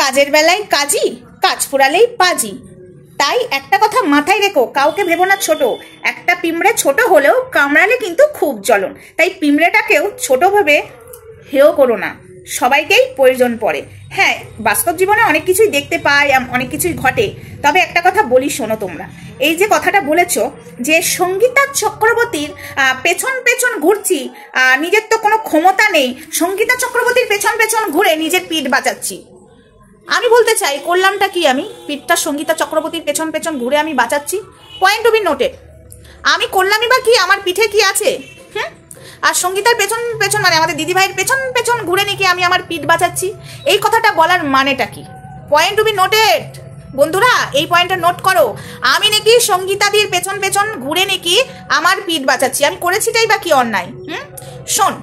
কাজের বেলায় কাজী, কাজ ফুরালেই পাজি। তাই একটা কথা মাথায় রেখো, কাউকে ভেবো না ছোট। একটা পিঁমড়ে ছোট হলেও কামড়ালে কিন্তু খুব জ্বলন। তাই পিঁমড়েটাকেও ছোট ভেবে হেও করো না, সবাইকেই প্রয়োজন পড়ে। হ্যাঁ, বাস্তব জীবনে অনেক কিছুই দেখতে পাই, অনেক কিছুই ঘটে। তবে একটা কথা বলি, শোনো তোমরা। এই যে কথাটা বলেছো যে সঙ্গীতা চক্রবর্তীর পেছন পেছন ঘুরছি, নিজের তো কোনো ক্ষমতা নেই, সঙ্গীতা চক্রবর্তীর পেছন পেছন ঘুরে নিজের পিঠ বাঁচাচ্ছি। আমি বলতে চাই, করলামটা কি? আমি পিঠটা সঙ্গীতা চক্রবর্তীর পেছন পেছন ঘুরে আমি বাঁচাচ্ছি। Point to be noted. আমি করলামই বা কি? আমার পিঠে কি আছে? আর সঙ্গীতার পেছন পেছন মানে আমাদের দিদিভাইয়ের পেছন পেছন ঘুরে নাকি আমি আমার পিঠ বাঁচাচ্ছি। এই কথাটা বলার মানেটা কি? Point to be noted. বন্ধুরা, এই পয়েন্টটা নোট করো। আমি নাকি সঙ্গীতাদির পেছন পেছন ঘুরে নাকি আমার পিঠ বাঁচাচ্ছি। আমি করেছিটাই বা কি অন্যায়? শোন,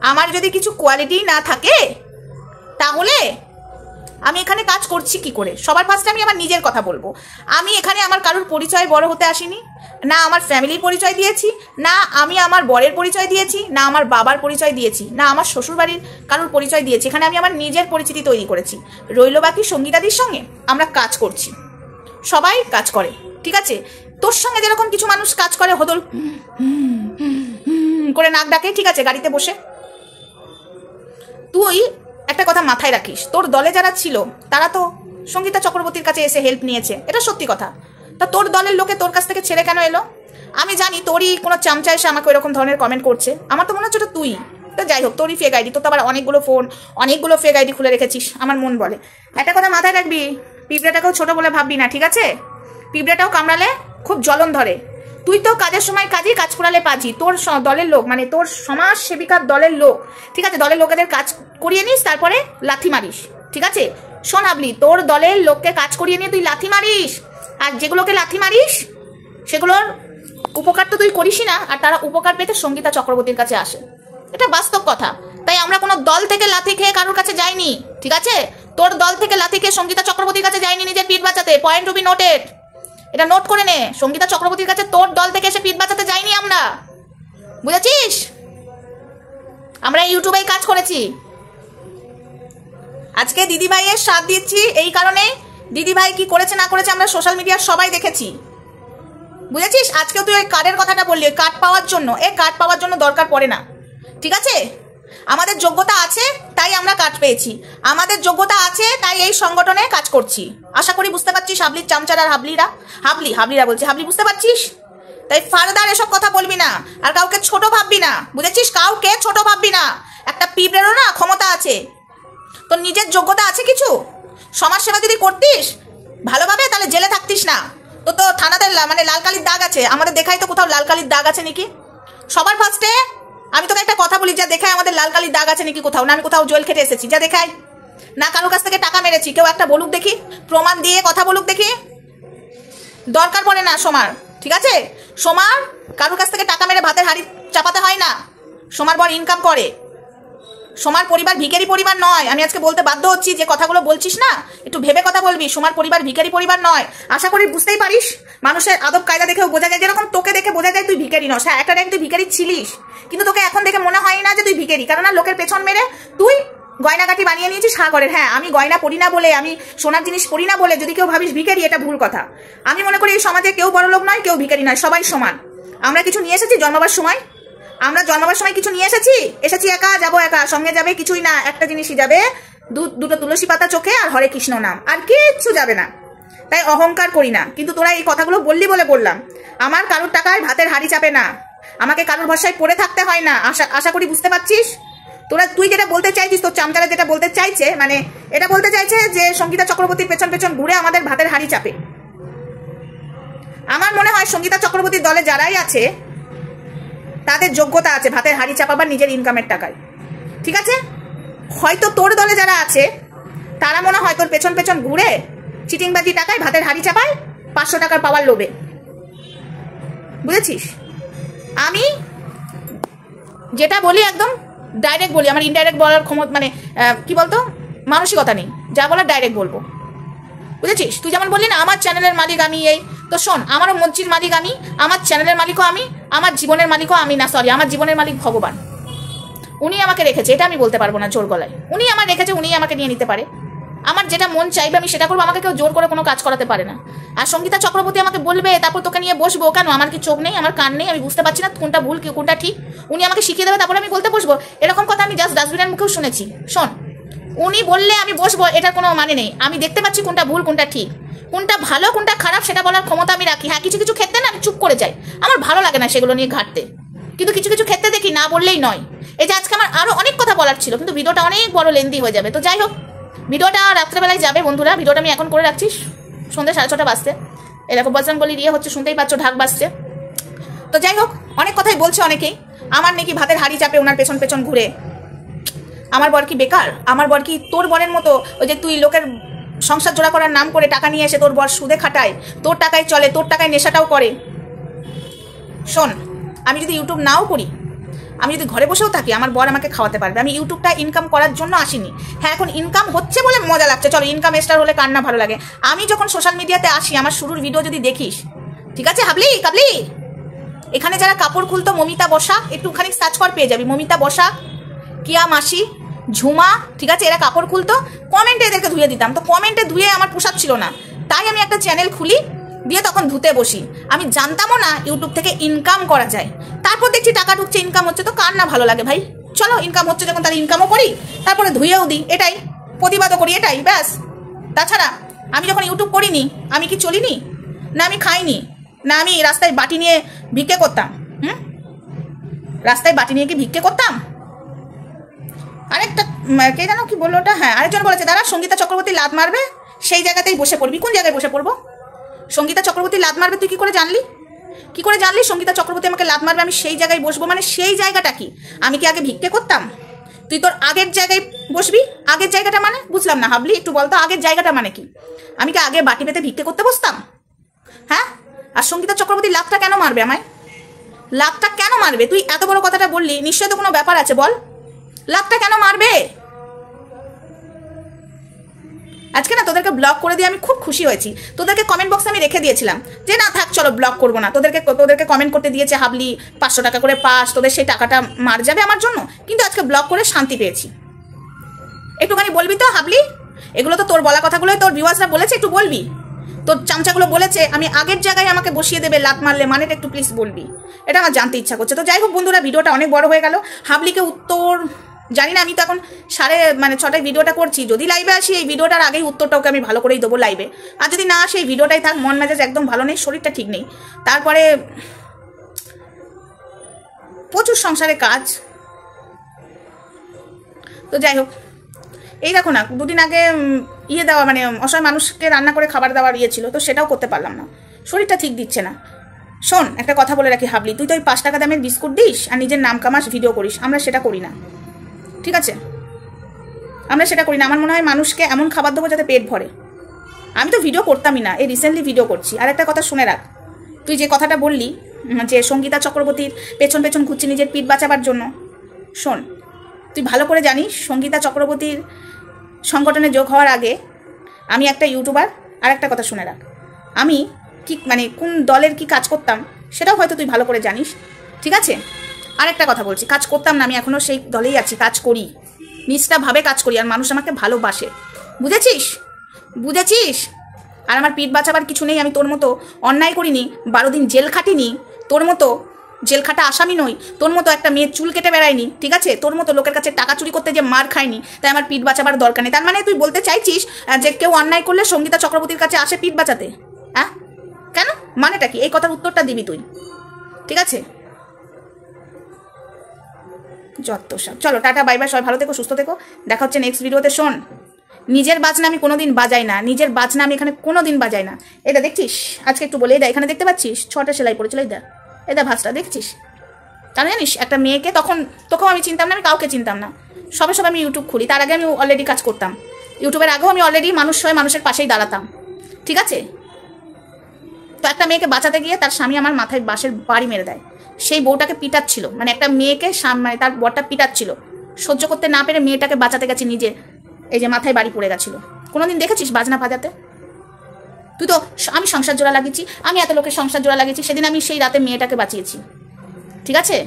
আমার যদি কিছু কোয়ালিটি না থাকে তাহলে আমি এখানে কাজ করছি কি করে? সবার ফার্স্টে আমি আমার নিজের কথা বলবো। আমি এখানে আমার কারোর পরিচয় বড় হতে আসিনি, না আমার ফ্যামিলির পরিচয় দিয়েছি, না আমি আমার বরের পরিচয় দিয়েছি, না আমার বাবার পরিচয় দিয়েছি, না আমার শ্বশুরবাড়ির কারোর পরিচয় দিয়েছি। এখানে আমি আমার নিজের পরিচিতি তৈরি করেছি। রইল বাকি সঙ্গীতাদির সঙ্গে আমরা কাজ করছি, সবাই কাজ করে, ঠিক আছে? তোর সঙ্গে যেরকম কিছু মানুষ কাজ করে হদল করে নাক ডাকে, ঠিক আছে, গাড়িতে বসে। তুই একটা কথা মাথায় রাখিস, তোর দলে যারা ছিল তারা তো সঙ্গীতা চক্রবর্তীর কাছে এসে হেল্প নিয়েছে, এটা সত্যি কথা। তা তোর দলের লোকে তোর কাছ থেকে ছেড়ে কেন এলো? আমি জানি তোরই কোনো চামচা এসে আমাকে ওইরকম ধরনের কমেন্ট করছে। আমার তো মনে হচ্ছে ওটা তুই। তা যাই হোক, তোরই ফেক আইডি। তো আবার অনেকগুলো ফোন, অনেকগুলো ফেক আইডি খুলে রেখেছিস। আমার মন বলে একটা কথা মাথায় রাখবি, পিঁপড়েটাকেও ছোট বলে ভাববি না, ঠিক আছে? পিঁপড়েটাও কামড়ালে খুব জ্বলন ধরে। তুই তো কাজের সময় কাজই, কাজ ফুরালে পাজি। তোর দলের লোক মানে তোর সমাজ সেবিকার দলের লোক, ঠিক আছে, দলের লোকেদের কাজ করিয়ে নিস, তারপরে লাথি মারিস, ঠিক আছে? শোন হাবলি, তোর দলের লোককে কাজ করিয়ে নিয়ে তুই লাথি মারিস, আর যেগুলোকে লাথি মারিস সেগুলোর উপকার তো তুই করিসই না, আর তারা উপকার পেতে সঙ্গীতা চক্রবর্তীর কাছে আসে। এটা বাস্তব কথা। তাই আমরা কোনো দল থেকে লাথি খেয়ে কারোর কাছে যাইনি, ঠিক আছে? তোর দল থেকে লাথি খেয়ে সঙ্গীতা চক্রবর্তীর কাছে যাইনি নিজের পিঠ বাঁচাতে। Point to be noted. এটা নোট করে নে। সঙ্গীতা চক্রবর্তীর কাছে তোর দল থেকে এসে পিঠ বাঁচাতে যাইনি আমরা, বুঝেছিস? আমরা ইউটিউবেই কাজ করেছি। আজকে দিদিভাইয়ের সাথ দিচ্ছি এই কারণে, দিদিভাই কি করেছে না করেছে আমরা সোশ্যাল মিডিয়ার সবাই দেখেছি, বুঝেছিস? আজকেও তুই ওই কার্ডের কথাটা বললি, ওই কার্ড পাওয়ার জন্য। এই কার্ড পাওয়ার জন্য দরকার পড়ে না, ঠিক আছে? আমাদের যোগ্যতা আছে তাই আমরা কাজ পেয়েছি, আমাদের যোগ্যতা আছে তাই এই সংগঠনে কাজ করছি। আশা করি বুঝতে পারছিস হাবলির চামচার আর হাবলিরা বলছি, হাবলি বুঝতে পারছিস? তাই ফার্দার এসব কথা বলবি না, আর কাউকে ছোট ভাববি না, বুঝেছিস? কাউকে ছোট ভাববি না। একটা পিঁপড়েরও না ক্ষমতা আছে, তোর নিজের যোগ্যতা আছে কিছু। সমাজসেবা যদি করতিস ভালোভাবে তাহলে জেলে থাকতিস না। তো তো থানাতে মানে লাল কালির দাগ আছে, আমাদের দেখাই তো কোথাও লাল কালির দাগ আছে নাকি? সবার ফার্স্টে আমি তোকে একটা কথা বলি, যা দেখায় আমাদের লাল কালির দাগ আছে নাকি কোথাও, না আমি কোথাও জেল খেটে এসেছি, যা দেখায়। না কারোর কাছ থেকে টাকা মেরেছি, কেউ একটা বলুক দেখি, প্রমাণ দিয়ে কথা বলুক দেখি। দরকার পড়ে না সোমার, ঠিক আছে? সোমার কারোর কাছ থেকে টাকা মেরে ভাতের হাড়ি চাপাতে হয় না। সোমার বর ইনকাম করে, সোমার পরিবার ভিখারি পরিবার নয়। আমি আজকে বলতে বাধ্য হচ্ছি, যে কথাগুলো বলছিস না একটু ভেবে কথা বলবি। সোমার পরিবার ভিখারি পরিবার নয়, আশা করি বুঝতেই পারিস। মানুষের আদব কায়দা দেখেও বোঝা যায়, যেরকম তোকে দেখে বোঝা যায় তুই ভিখারি নস। হ্যাঁ, একটা টাইম তুই ভিখারি ছিলিস, কিন্তু তোকে এখন দেখে মনে হয় না যে তুই ভিখারি, কারণ লোকের পেছন মেরে তুই গয়নাগাটি বানিয়ে নিয়েছিস সাগরের। হ্যাঁ, আমি গয়না পরি না বলে, আমি সোনার জিনিস পরি না বলে যদি কেউ ভাবিস ভিখারি, এটা ভুল কথা। আমি মনে করি এই সমাজে কেউ বড় লোক নয়, কেউ ভিখারি নয়, সবাই সমান। আমরা কিছু নিয়ে এসেছি জন্মাবার সময়, আমরা জন্মাবার সময় কিছু নিয়ে এসেছি একা, যাবো একা, সঙ্গে যাবে কিছুই না। একটা জিনিসই যাবে, দুটো তুলসী পাতা চোখে আর হরে কৃষ্ণ নাম, আর কিচ্ছু যাবে না। তাই অহংকার করি না। কিন্তু তোরা এই কথাগুলো বললি বলে বললাম। আমার কারোর টাকায় ভাতের হাড়ি চাপে না, আমাকে কারোর ভরসায় পড়ে থাকতে হয় না। আশা করি বুঝতে পারছিস। তুই যেটা বলতে চাইছিস, তোর চামচারা যেটা বলতে চাইছে, মানে এটা বলতে চাইছে যে সঙ্গীতা চক্রবর্তীর পেছন পেছন ঘুরে আমাদের ভাতের হাড়ি চাপে। আমার মনে হয় সঙ্গীতা চক্রবর্তীর দলে যারাই আছে তাদের যোগ্যতা আছে ভাতের হাড়ি চাপাবার নিজের ইনকামের টাকায়, ঠিক আছে? হয়তো তোর দলে যারা আছে তারা মনে হয় তোর পেছন পেছন ঘুরে চিটিংবাজি টাকায় ভাতের হাড়ি চাপায় 500 টাকার পাওয়ার লোভে, বুঝেছিস? আমি যেটা বলি একদম ডাইরেক্ট বলি, আমার ইনডাইরেক্ট বলার ক্ষমতা মানে কি বলতো মানসিকতা নেই, যা বলার ডাইরেক্ট বলবো, বুঝেছিস? তুই যেমন বললি না আমার চ্যানেলের মালিক আমি, এই তো শোন, আমারও মঞ্চির মালিক আমি, আমার চ্যানেলের মালিকও আমি, আমার জীবনের মালিকও আমি না, সরি, আমার জীবনের মালিক ভগবান। উনি আমাকে রেখেছে, এটা আমি বলতে পারবো না জোর গলায়। উনি আমার রেখেছে, উনি আমাকে নিয়ে নিতে পারে। আমার যেটা মন চাইবে আমি সেটা করবো, আমাকে কেউ জোর করে কোনো কাজ করাতে পারে না। আর সঙ্গীতা চক্রবর্তী আমাকে বলবে তারপর তোকে নিয়ে বসবো, কেন? আমার কি চোখ নেই, আমার কান নেই, আমি বুঝতে পারছি না কোনটা ভুল কোনটা ঠিক? উনি আমাকে শিখিয়ে দেবে তারপরে আমি বলতে বসবো? এরকম কথা আমি জাস্ট ডাস্টবিনের মুখেও শুনেছি। শোন, উনি বললে আমি বসবো এটার কোনো মানে নেই। আমি দেখতে পাচ্ছি কোনটা ভুল কোনটা ঠিক, কোনটা ভালো কোনটা খারাপ সেটা বলার ক্ষমতা আমি রাখি। হ্যাঁ, কিছু কিছু ক্ষেত্রে না আমি চুপ করে যাই, আমার ভালো লাগে না সেগুলো নিয়ে ঘাটতে, কিন্তু কিছু কিছু ক্ষেত্রে দেখি না বললেই নয়। এই যে আজকে আমার আরও অনেক কথা বলার ছিল, কিন্তু ভিডিওটা অনেক বড় লেন্দি হয়ে যাবে। তো যাই হোক, ভিডিওটা রাত্রেবেলায় যাবে বন্ধুরা। ভিডিওটা আমি এখন করে রাখছি, সন্ধ্যে 6:30 বাজতে। এরকম বজরং বলি দিয়ে হচ্ছে, শুনতেই পাচ্ছ ঢাক বাজছে। তো যাই হোক, অনেক কথাই বলছে অনেকেই, আমার নাকি ভাতের হাড়ি চাপে ওনার পেছন পেছন ঘুরে। আমার বর কি বেকার? আমার বর কি তোর বরের মতো ওই যে তুই লোকের সংসার জোড়া করার নাম করে টাকা নিয়ে এসে তোর বর সুদে খাটায়, তোর টাকায় চলে, তোর টাকায় নেশাটাও করে? শোন, আমি যদি ইউটিউব নাও করি, আমি যদি ঘরে বসেও থাকি, আমার বর আমাকে খাওয়াতে পারবে। আমি ইউটিউবটা ইনকাম করার জন্য আসিনি। হ্যাঁ, এখন ইনকাম হচ্ছে বলে মজা লাগছে, চলো ইনকাম স্টার হলে কার না ভালো লাগে। আমি যখন সোশ্যাল মিডিয়াতে আসি, আমার শুরুর ভিডিও যদি দেখিস, ঠিক আছে হাবলি কাবলি, এখানে যারা কাপড় খুলতো মমিতা বসা, একটুখানি সার্চ কর পেয়ে যাবি। মমিতা বসা, কিয়া মাসি, ঝুমা, ঠিক আছে, এরা কাপড় খুলতো, কমেন্টে এদেরকে ধুয়ে দিতাম। তো কমেন্টে ধুয়ে আমার পোষাচ্ছিল না, তাই আমি একটা চ্যানেল খুলি, দিয়ে তখন ধুতে বসি। আমি জানতামও না ইউটিউব থেকে ইনকাম করা যায়। তারপর দেখছি টাকা ঢুকছে, ইনকাম হচ্ছে, তো কার না ভালো লাগে ভাই? চলো ইনকাম হচ্ছে যখন, তাহলে ইনকামও করি, তারপরে ধুয়েও দিই, এটাই প্রতিবাদও করি, এটাই ব্যাস। তাছাড়া আমি যখন ইউটিউব করিনি, আমি কি চলিনি? না আমি খাইনি? না আমি রাস্তায় বাটি নিয়ে ভিক্ষে করতাম? রাস্তায় বাটি নিয়ে কি ভিক্ষে করতাম? আরেকটা কে জানো কি বললো ওটা, হ্যাঁ আরেকজন বলেছে দাঁড়া সঙ্গীতা চক্রবর্তী লাত মারবে, সেই জায়গাতেই বসে পড়বি। কোন জায়গায় বসে পড়বো? সঙ্গীতা চক্রবর্তী লাত মারবে তুই কি করে জানলি? কি করে জানলি সঙ্গীতা চক্রবর্তী আমাকে লাত মারবে, আমি সেই জায়গায় বসবো? মানে সেই জায়গাটা কি? আমি কি আগে ভিক্ষে করতাম? তুই তোর আগের জায়গায় বসবি। আগের জায়গাটা মানে বুঝলাম না হাবলি, একটু বলতো আগের জায়গাটা মানে কি? আমি কি আগে বাটি পেতে ভিক্ষে করতে বসতাম? হ্যাঁ, আর সঙ্গীতা চক্রবর্তী লাতটা কেন মারবে আমায়? লাতটা কেন মারবে? তুই এত বড় কথাটা বললি, নিশ্চয়ই তো কোনো ব্যাপার আছে, বল লাতটা কেন মারবে? আজকে না তোদেরকে ব্লক করে দিয়ে আমি খুব খুশি হয়েছি। তোদেরকে কমেন্ট বক্সে আমি রেখে দিয়েছিলাম যে না থাক চলো ব্লক করবো না। তোদেরকে কমেন্ট করতে দিয়েছে হাবলি 500 টাকা করে পাস, তোদের সেই টাকাটা মার যাবে আমার জন্য, কিন্তু আজকে ব্লক করে শান্তি পেয়েছি। একটুখানি বলবি তো হাবলি, এগুলো তো তোর বলা কথাগুলোই তোর ভিউয়ার্সরা বলেছে, একটু বলবি। তোর চামচাগুলো বলেছে আমি আগের জায়গায় আমাকে বসিয়ে দেবে লাত মারলে, মানেটা একটু প্লিজ বলবি, এটা আমার জানতে ইচ্ছা করছে। তো যাই হোক বন্ধুরা, ভিডিওটা অনেক বড় হয়ে গেল। হাবলিকে উত্তর জানি না, আমি তো এখন 6:30 ভিডিওটা করছি। যদি লাইভে আসি এই ভিডিওটার আগেই উত্তরটা ওকে আমি ভালো করেই দেবো লাইভে, আর যদি না আসে এই ভিডিওটাই থাক। মন মেজাজ একদম ভালো নেই, শরীরটা ঠিক নেই, তারপরে প্রচুর সংসারে কাজ। তো যাই হোক, এই দেখো না, দুদিন আগে দেওয়া মানে অসহায় মানুষকে রান্না করে খাবার দেওয়ার ছিল, তো সেটাও করতে পারলাম না, শরীরটা ঠিক দিচ্ছে না। শোন, একটা কথা বলে রাখি হাবলি, তুই তো ওই 5 টাকা দামের বিস্কুট দিস আর নিজের নাম কামাস ভিডিও করিস, আমরা সেটা করি না, ঠিক আছে? আমরা সেটা করি না। আমার মনে হয় মানুষকে এমন খাবার দেবো যাতে পেট ভরে। আমি তো ভিডিও করতামই না, এই রিসেন্টলি ভিডিও করছি। আর একটা কথা শুনে রাখ, তুই যে কথাটা বললি যে সঙ্গীতা চক্রবর্তীর পেছন পেছন ঘুরছি নিজের পিঠ বাঁচাবার জন্য, শোন তুই ভালো করে জানিস সঙ্গীতা চক্রবর্তীর সংগঠনে যোগ হওয়ার আগে আমি একটা ইউটিউবার। আর একটা কথা শুনে রাখ, আমি কি মানে কোন দলের কি কাজ করতাম সেটাও হয়তো তুই ভালো করে জানিস, ঠিক আছে? আর একটা কথা বলছি, কাজ করতাম না, আমি এখনও সেই দলেই আছি, কাজ করি, নিষ্ঠাভাবে কাজ করি, আর মানুষ আমাকে ভালোবাসে, বুঝেছিস? বুঝেছিস? আর আমার পিঠ বাঁচাবার কিছু নেই। আমি তোর মতো অন্যায় করিনি, 12 দিন জেল খাটিনি, তোর মতো জেল খাটা আসামি নই, তোর মতো একটা মেয়ের চুল কেটে বেড়ায়নি, ঠিক আছে? তোর মতো লোকের কাছে টাকা চুরি করতে যে মার খায়নি, তাই আমার পিঠ বাঁচাবার দরকার নেই। তার মানে তুই বলতে চাইছিস যে কেউ অন্যায় করলে সঙ্গীতা চক্রবর্তীর কাছে আসে পিঠ বাঁচাতে? হ্যাঁ, কেন? মানেটা কি? এই কথার উত্তরটা দিবি তুই, ঠিক আছে? যত সব, চলো টাটা বাই বাই, সবাই ভালো থেকো, সুস্থ থেকো, দেখা হচ্ছে নেক্সট ভিডিওতে। শোন, নিজের বাজনা আমি কোনোদিন বাজাই না, নিজের বাজনা আমি এখানে কোনোদিন বাজাই না। এটা দেখছিস আজকে একটু বলে এটা, এখানে দেখতে পাচ্ছিস 6টা সেলাই পড়েছিল, এটা ভাঁজটা দেখছিস? তাহলে জানিস একটা মেয়েকে, তখন তোকেও আমি চিনতাম না, আমি কাউকে চিনতাম না, সবে আমি ইউটিউব খুলি, তার আগে আমি অলরেডি কাজ করতাম ইউটিউবের আগেও, আমি অলরেডি মানুষ হয়ে মানুষের পাশেই দাঁড়াতাম, ঠিক আছে? তো একটা মেয়েকে বাঁচাতে গিয়ে তার স্বামী আমার মাথায় বাঁশের বাড়ি মেরে দেয়, সেই বউটাকে পিটাচ্ছিল, মানে একটা মেয়েকে মানে তার বরটা পিটাচ্ছিল, সহ্য করতে না পেরে মেয়েটাকে বাঁচাতে গেছে নিজে, এই যে মাথায় বাড়ি পড়ে গেছিলো। কোনোদিন দেখেছিস বাজনা বাজাতে? তুই তো, আমি সংসার জোড়া লাগিয়েছি, আমি এত লোকের সংসার জোড়া লাগিয়েছি, সেদিন আমি সেই রাতে মেয়েটাকে বাঁচিয়েছি, ঠিক আছে?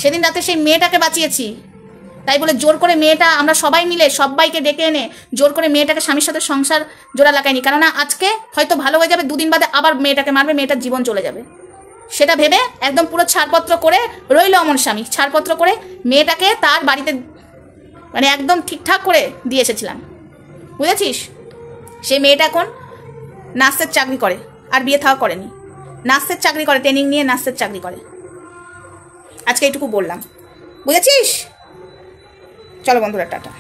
সেদিন রাতে সেই মেয়েটাকে বাঁচিয়েছি, তাই বলে জোর করে মেয়েটা আমরা সবাই মিলে সবাইকে ডেকে এনে জোর করে মেয়েটাকে স্বামীর সাথে সংসার জোড়া লাগায়নি। কেননা আজকে হয়তো ভালো হয়ে যাবে, 2 দিন বাদে আবার মেয়েটাকে মারবে, মেয়েটার জীবন চলে যাবে। সেটা ভেবে একদম পুরো ছাড়পত্র করে রইল অমন স্বামী, ছাড়পত্র করে মেয়েটাকে তার বাড়িতে মানে একদম ঠিকঠাক করে দিয়ে এসেছিলাম, বুঝেছিস? সেই মেয়েটা এখন নার্সের চাকরি করে, আর বিয়ে থাওয়া করেনি, নার্সের চাকরি করে, ট্রেনিং নিয়ে নার্সের চাকরি করে। আজকে এইটুকু বললাম, বুঝেছিস? চলো বন্ধুরা, টাটা।